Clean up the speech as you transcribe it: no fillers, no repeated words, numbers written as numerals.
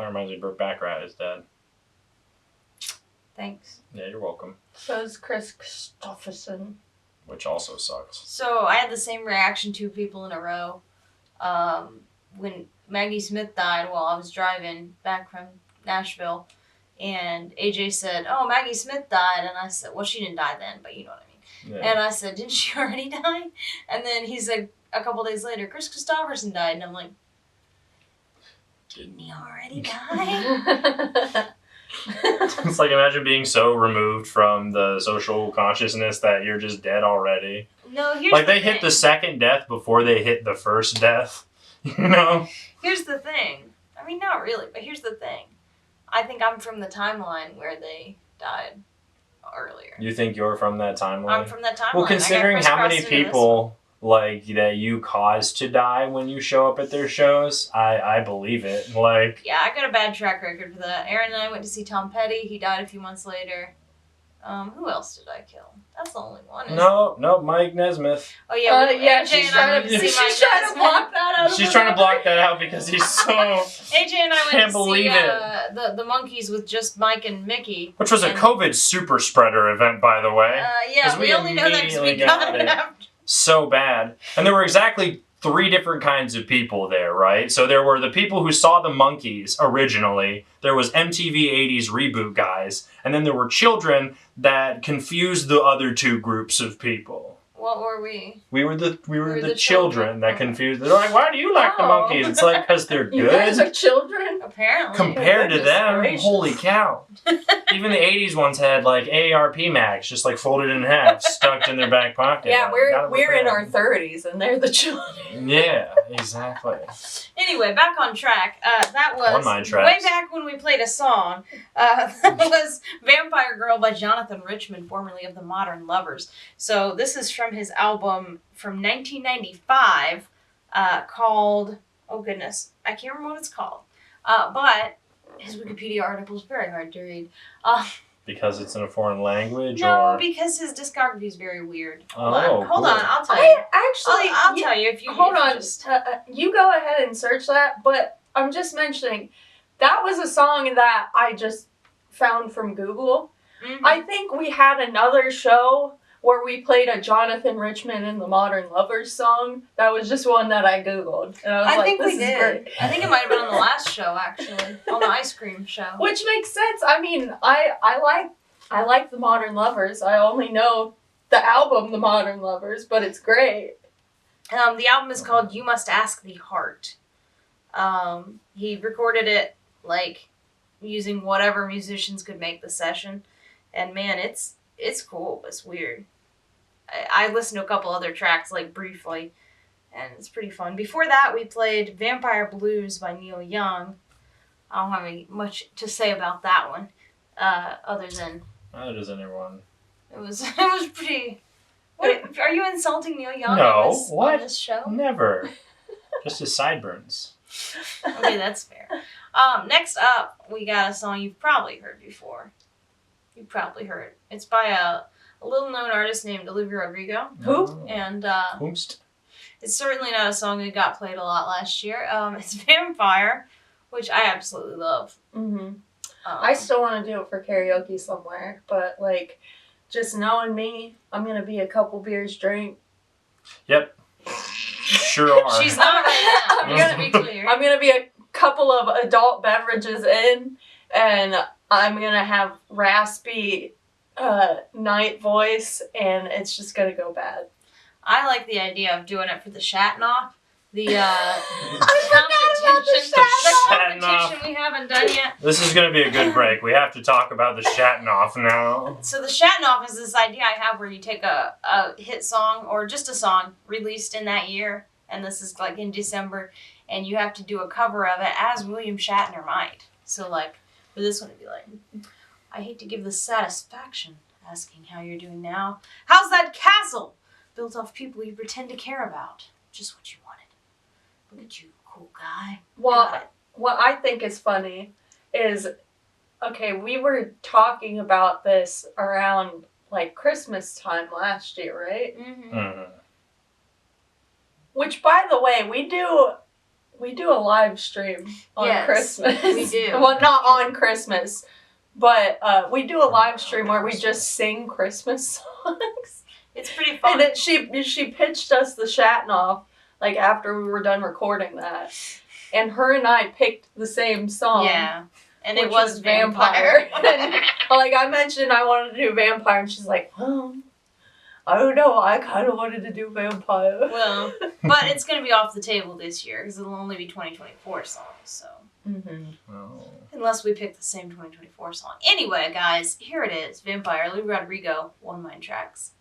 That reminds me, Brooke Baccarat is dead. Thanks. Yeah, you're welcome. So is Chris Christopherson. Which also sucks. So I had the same reaction 2 people in a row. When Maggie Smith died while I was driving back from Nashville, and AJ said, "Oh, Maggie Smith died," and I said, "Well, she didn't die then, but you know what I mean." Yeah. And I said, "Didn't she already die?" And then he said a couple days later, "Chris Christopherson died," and I'm like, "Didn't he already die?" It's like, imagine being so removed from the social consciousness that you're just dead already. No, here's like the they thing. hit the second death before they hit the first death. You know? Here's the thing. I mean, not really, but here's the thing. I think I'm from the timeline where they died earlier. You think you're from that timeline? I'm from that timeline. Well, considering how many crisscrossed into this people like that you caused to die when you show up at their shows, I believe it. Like, yeah, I got a bad track record for that. Erin and I went to see Tom Petty. He died a few months later. Who else did I kill? That's the only one. no, Mike Nesmith. Oh yeah, yeah. AJ She's and I trying went to to see Mike she's trying to Nesmith. block that out. She's trying to block that out because he's so. AJ and I went Can't to believe see the Monkees with just Mike and Mickey. Which was a And- COVID super spreader event, by the way. Yeah, 'Cause we only know that because we immediately got got it it. after. So bad. And there were exactly 3 different kinds of people there, right? So there were the people who saw the Monkees originally, there was MTV 80s reboot guys, and then there were children that confused the other 2 groups of people. What were we? We were the the children children. that confused. They're like, why do you like the Oh. Monkees? It's like, because they're You guys good. are children. Apparently. Compared to Goodness them, gracious. holy cow. Even the 80s ones had like AARP mags, just like folded in half, stuck in their back pocket. Yeah, Like, we're gotta in prepare. our 30s and they're the children. Yeah, exactly. Anyway, back on track. That On was my way tracks. back when we played a song. That was Vampire Girl by Jonathan Richman, formerly of the Modern Lovers. So this is from his album from 1995 called, oh goodness, I can't remember what it's called. But his Wikipedia article is very hard to read. Because it's in a foreign language, No, or because his discography is very weird. Oh, Hold cool. on, I'll tell you. I actually, I'll tell you if you hold if you on. just- You go ahead and search that, but I'm just mentioning that was a song that I just found from Google. Mhm. I think we had another show where we played a Jonathan Richman and the Modern Lovers song. That was just one that I Googled. And I was I like, think this we is did. great. I think it might have been on the last show, actually, on the ice cream show. Which makes sense. I mean, I like the Modern Lovers. I only know the album The Modern Lovers, but it's great. The album is called "You Must Ask the Heart." He recorded it like using whatever musicians could make the session, and man, it's cool. It's weird. I listened to a couple other tracks like briefly, and it's pretty fun. Before that, we played "Vampire Blues" by Neil Young. I don't have much to say about that one, other than how does anyone? it was pretty. What, are you insulting Neil Young No, on this show? Never. Just his sideburns. Okay, that's fair. Next up, we got a song you've probably heard before. You've probably heard. It's by a little-known artist named Olivia Rodrigo. Who? And Whomst? it's certainly not a song that got played a lot last year. It's Vampire, which I absolutely love. Mm-hmm. I still want to do it for karaoke somewhere, but like, just knowing me, I'm gonna be a couple beers drink. Yep. Sure are. She's not right now, I'm just to gonna be clear. I'm gonna be a couple of adult beverages in, and I'm gonna have raspy night voice, and it's just gonna go bad. I like the idea of doing it for the Shatnoff. The competition we haven't done yet. This is going to be a good break. We have to talk about the Shatnoff now. So the Shatnoff is this idea I have where you take a hit song or just a song released in that year, and this is like in December, and you have to do a cover of it as William Shatner might. So like for this one it'd be like, I hate to give the satisfaction asking how you're doing now. How's that castle built off people you pretend to care about? Just what you wanted. Look at you, cool guy. Well, Got it. what I think is funny is, okay, we were talking about this around like Christmas time last year, right? Mm-hmm. Mm. Which, by the way, we We do a live stream on Yes, Christmas. we do. Well, not on Christmas, but we do a live stream where we just sing Christmas songs. It's pretty fun. And then she pitched us the Shatnoff, like, after we were done recording that. And her and I picked the same song. Yeah. And which it was Vampire. And, like, I mentioned I wanted to do Vampire, and she's like, I don't know, I kind of wanted to do Vampire. Well, but it's going to be off the table this year, because it'll only be 2024 songs, so. Oh. Unless we pick the same 2024 song. Anyway, guys, here it is. Vampire, Lou Rodrigo, One Mind Tracks.